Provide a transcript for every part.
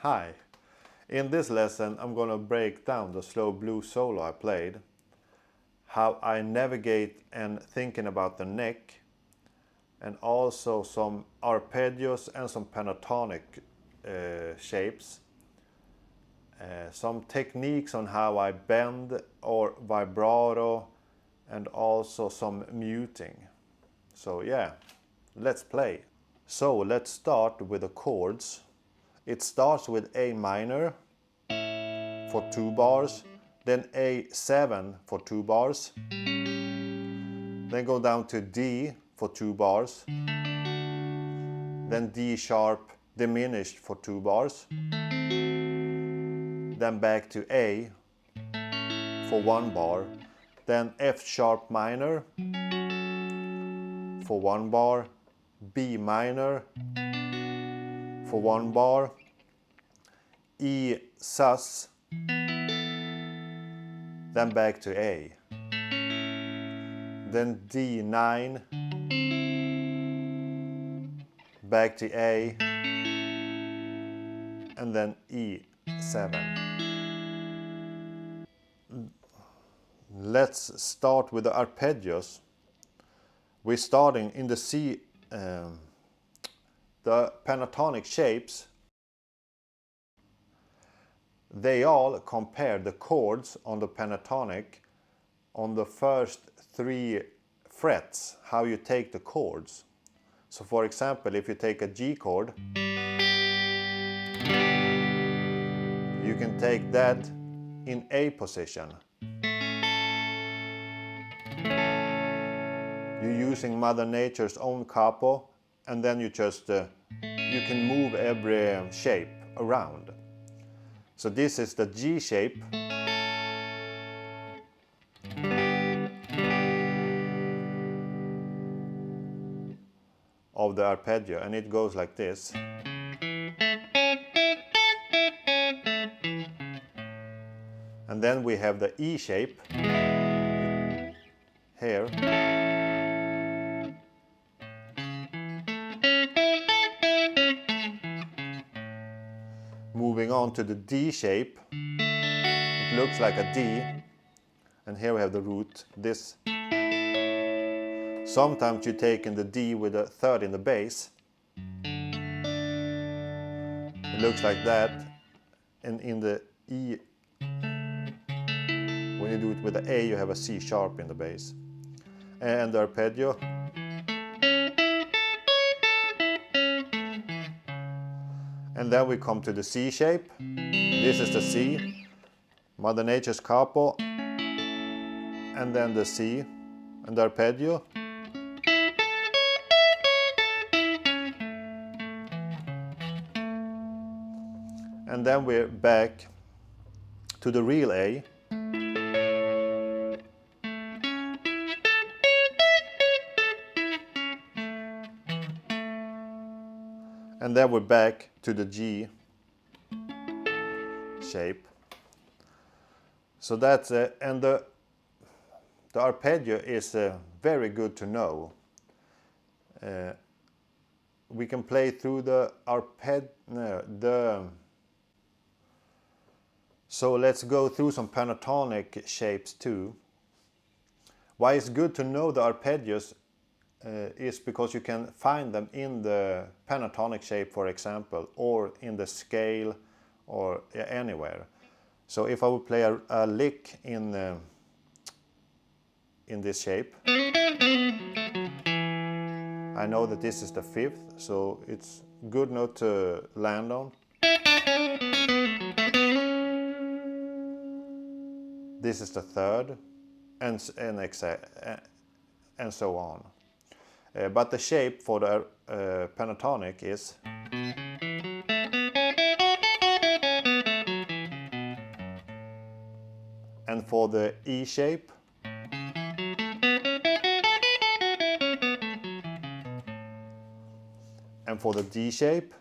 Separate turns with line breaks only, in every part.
Hi, in this lesson I'm going to break down the slow blues solo I played, how I navigate and thinking about the neck, and also some arpeggios and some pentatonic shapes, some techniques on how I bend or vibrato, and also some muting. So yeah, let's play. So let's start with the chords. It starts with A minor for 2 bars, then A7 for 2 bars, then go down to D for 2 bars, then D sharp diminished for 2 bars, then back to A for 1 bar, then F sharp minor for 1 bar, B minor for 1 bar, E sus, then back to A, then D9, back to A, and then E7. Let's start with the arpeggios. We're starting in the C, the pentatonic shapes. They all compare the chords on the pentatonic on the first 3 frets, how you take the chords. So for example, if you take a G chord, you can take that in A position. You're using Mother Nature's own capo, and then you just you can move every shape around. So this is the G shape. Of the arpeggio, and it goes like this. And then we have the E shape here. Moving on to the D shape. It looks like a D. And here we have the root, this. Sometimes you take in the D with a third in the bass. It looks like that. And in the E, when you do it with the A, you have a C sharp in the bass. And the arpeggio. And then we come to the C shape. This is the C, Mother Nature's capo, and then the C and the arpeggio. And then we're back to the real A. And then we're back to the G shape. So that's and the arpeggio is very good to know. We can play through the arpeggio. So let's go through some pentatonic shapes too. Why it's good to know the arpeggios is because you can find them in the pentatonic shape, for example, or in the scale, or anywhere. So if I would play a lick in this shape, I know that this is the 5th, so it's good note to land on. This is the 3rd, and so on. But the shape for the pentatonic is and for the E shape and for the D shape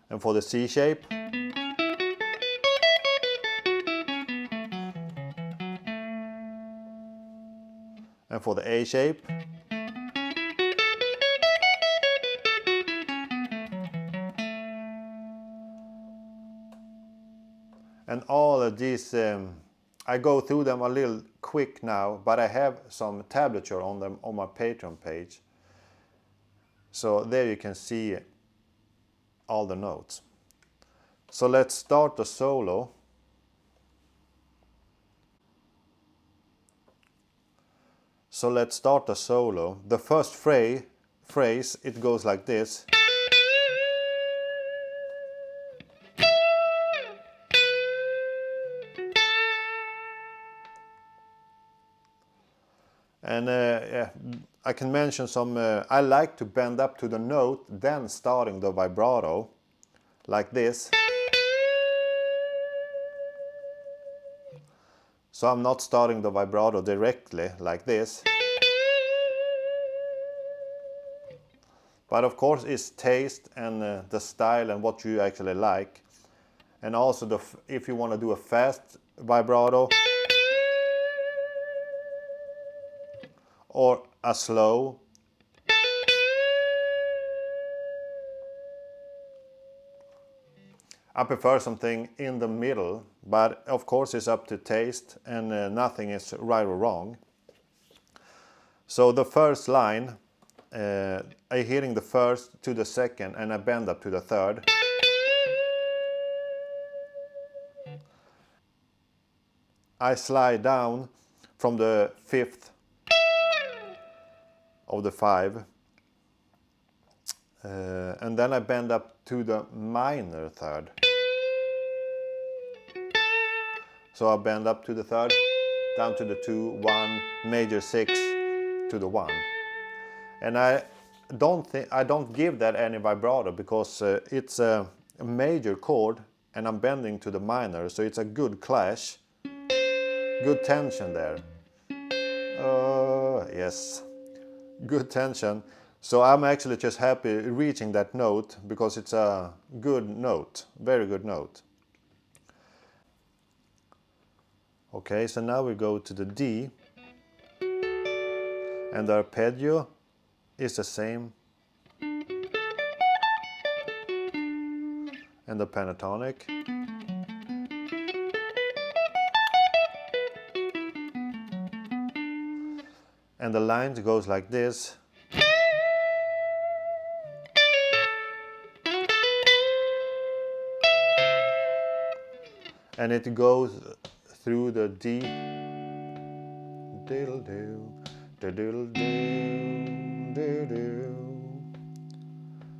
and for the C shape and for the A shape And all of these, I go through them a little quick now, but I have some tablature on them on my Patreon page. So there you can see all the notes. So let's start the solo. So let's start the solo. The first phrase, it goes like this. And yeah, I can mention some, I like to bend up to the note, then starting the vibrato, like this. So I'm not starting the vibrato directly, like this. But of course it's taste and the style and what you actually like. And also if you want to do a fast vibrato or a slow. I prefer something in the middle, but of course it's up to taste and nothing is right or wrong. So the first line, I'm hitting the first to the second and I bend up to the third. I slide down from the fifth of the five, and then I bend up to the minor third. So I bend up to the third, down to the 2, 1, major 6 to the 1. And I don't give that any vibrato because it's a major chord and I'm bending to the minor, so it's a good clash, good tension there. Yes, good tension. So I'm actually just happy reaching that note because it's a good note, very good note. Okay, so now we go to the D, and the arpeggio is the same, and the pentatonic. And the line goes like this. And it goes through the D. Diddle do, diddle do, do.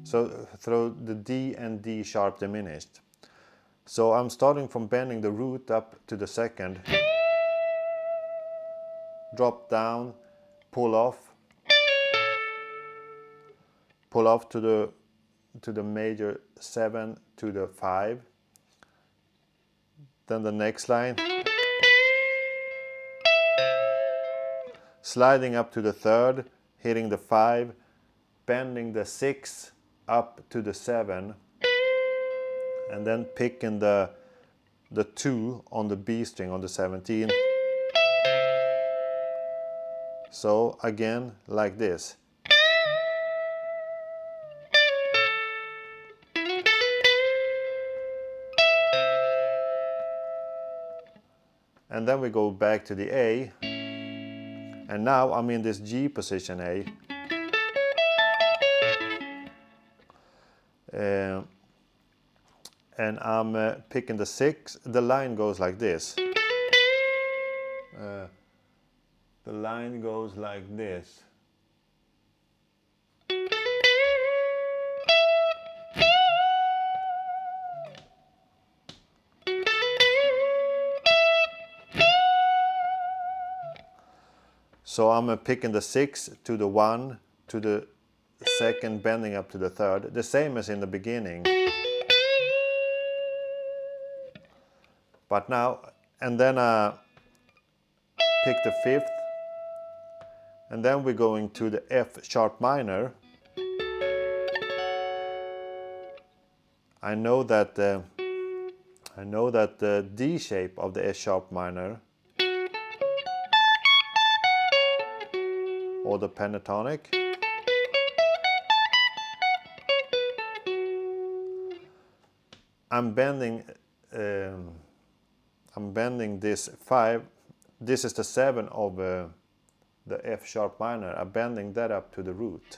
So through the D and D sharp diminished. So I'm starting from bending the root up to the second, drop down, pull off to the major 7 to the 5. Then the next line, sliding up to the third, hitting the 5, bending the 6 up to the 7, and then picking the 2 on the B string on the 17. So again, like this. And then we go back to the A, and now I'm in this G position A. And I'm picking the 6. The line goes like this. The line goes like this. So I'm picking the 6 to the 1 to the second, bending up to the third, the same as in the beginning. But now, and then I pick the 5th, and then we're going to the F sharp minor. I know that the D shape of the F sharp minor, or the pentatonic, I'm bending I'm bending this 5. This is the 7 of the F sharp minor. I'm bending that up to the root.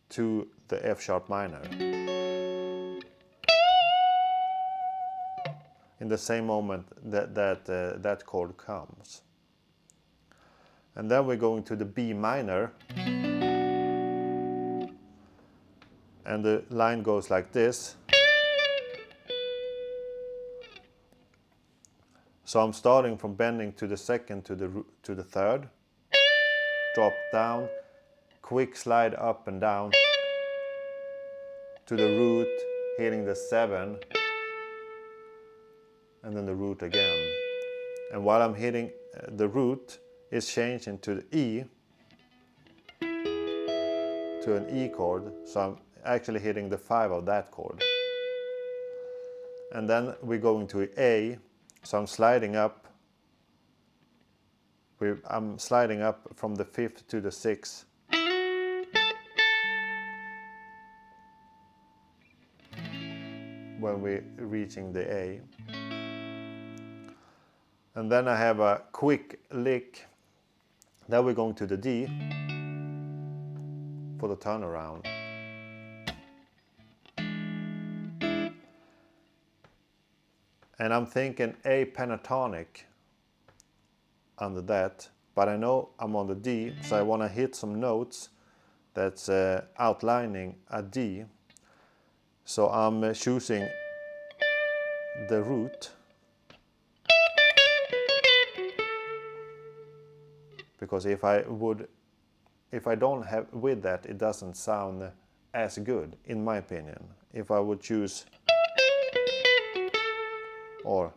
To the F sharp minor. In the same moment that chord comes. And then we're going to the B minor. And the line goes like this. So I'm starting from bending to the second to the third. Drop down, quick slide up and down to the root, hitting the 7, and then the root again. And while I'm hitting the root, it's changing to the E, to an E chord, so I'm actually hitting the 5 of that chord. And then we're going to A, so I'm sliding up. I'm sliding up from the 5th to the 6th. When we're reaching the A. And then I have a quick lick. Then we're going to the D for the turnaround. And I'm thinking A pentatonic under that, but I know I'm on the D, so I want to hit some notes that's outlining a D. So I'm choosing the root, because if I don't have with that, it doesn't sound as good, in my opinion. If I would choose or.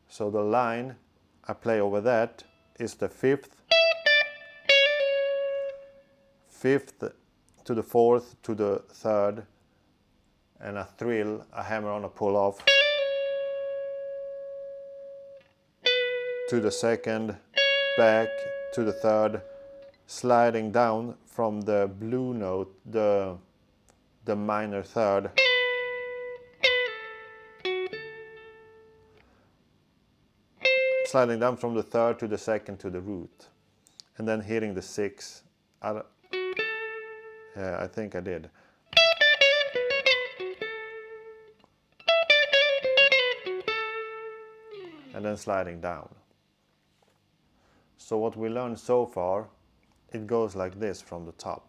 So the line I play over that is the 5th to the 4th to the 3rd, and a thrill, a hammer on a pull off, to the 2nd, back to the 3rd, sliding down from the blue note, the minor 3rd, sliding down from the 3rd to the 2nd to the root, and then hitting the 6th. Yeah, I think I did. And then sliding down. So what we learned so far, it goes like this from the top.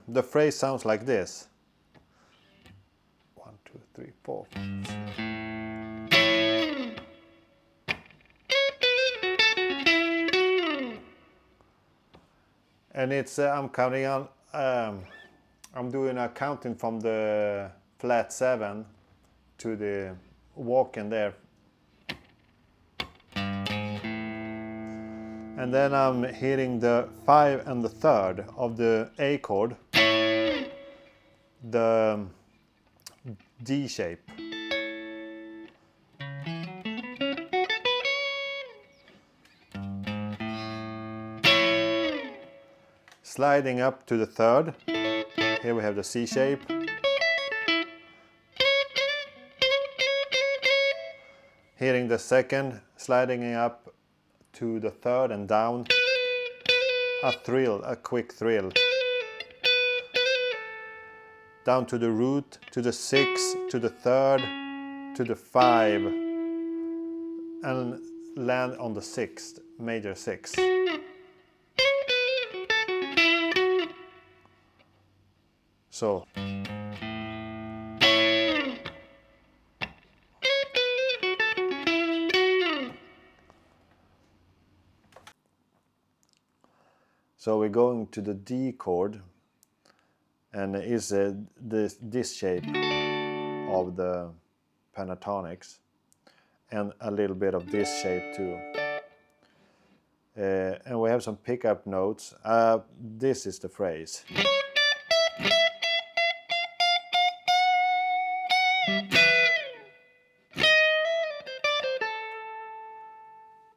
The phrase sounds like this. 1, 2, 3, 4. And it's I'm counting on. I'm doing a counting from the flat 7 to the walk in there. And then I'm hitting the 5 and the 3rd of the A chord, the D shape. Sliding up to the 3rd. Here we have the C shape. Hitting the 2nd, sliding up to the 3rd and down. A thrill, a quick thrill. Down to the root, to the 6, to the 3rd, to the 5, and land on the 6th, major 6. So. So we're going to the D chord, and it's this shape of the pentatonics, and a little bit of this shape too. And we have some pickup notes. This is the phrase.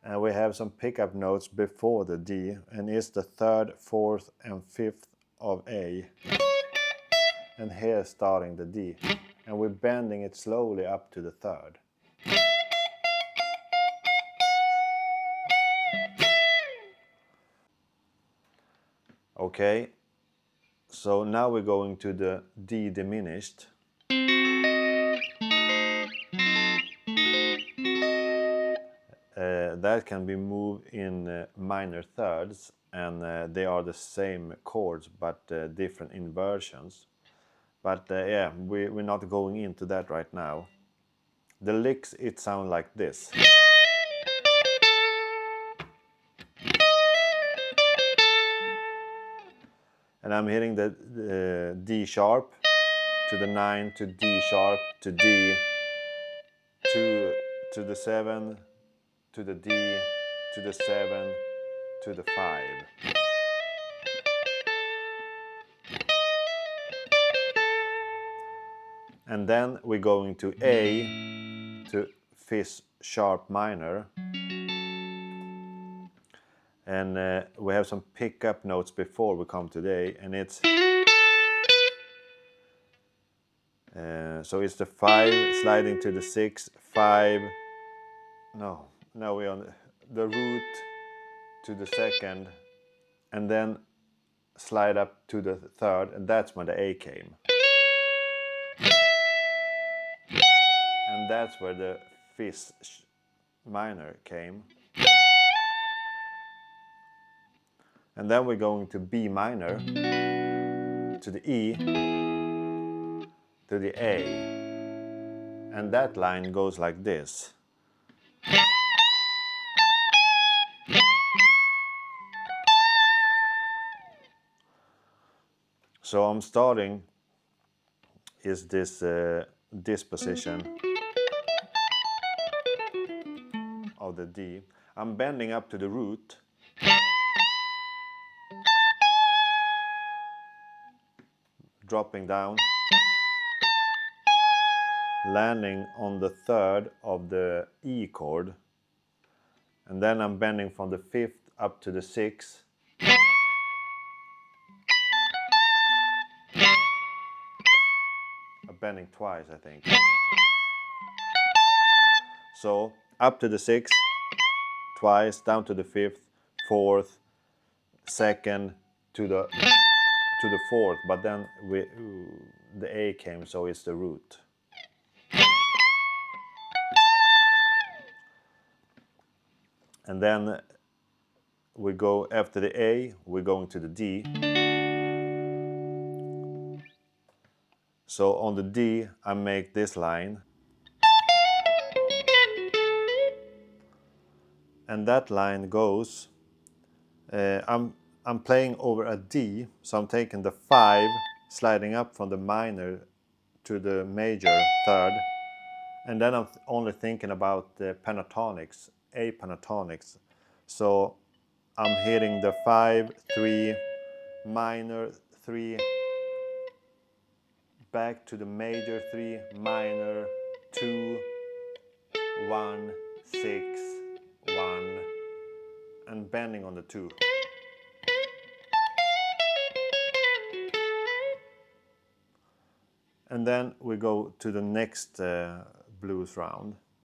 And we have some pickup notes before the D, and it's the 3rd, 4th, and 5th of A. And here starting the D. And we're bending it slowly up to the 3rd. Okay, so now we're going to the D diminished. That can be moved in minor thirds, and they are the same chords but different inversions. But yeah, we're not going into that right now. The licks, it sound like this. And I'm hitting the D sharp to the 9 to D sharp to D to the 7 to the D to the 7 to the 5. And then we're going to A to fifth sharp minor. And we have some pickup notes before we come to the A, and it's so it's the 5 sliding to the 6, 5. No, now we're on the root to the 2nd, and then slide up to the 3rd, and that's when the A came. And that's where the 5th minor came. And then we're going to B minor, to the E, to the A. And that line goes like this. So I'm starting is this position of the D. I'm bending up to the root. Dropping down. Landing on the 3rd of the E chord. And then I'm bending from the 5th up to the 6th. I'm bending twice, I think. So up to the 6th, twice, down to the 5th, 4th, 2nd, to the 4th, but then the A came, so it's the root. And then we go after the A, we're going to the D. So on the D, I make this line. And that line goes, I'm playing over a D, so I'm taking the 5, sliding up from the minor to the major 3rd. And then I'm only thinking about the pentatonics, A pentatonics. So I'm hitting the 5, 3, minor 3, back to the major 3, minor 2, 1, 6, 1, and bending on the 2. And then we go to the next blues round.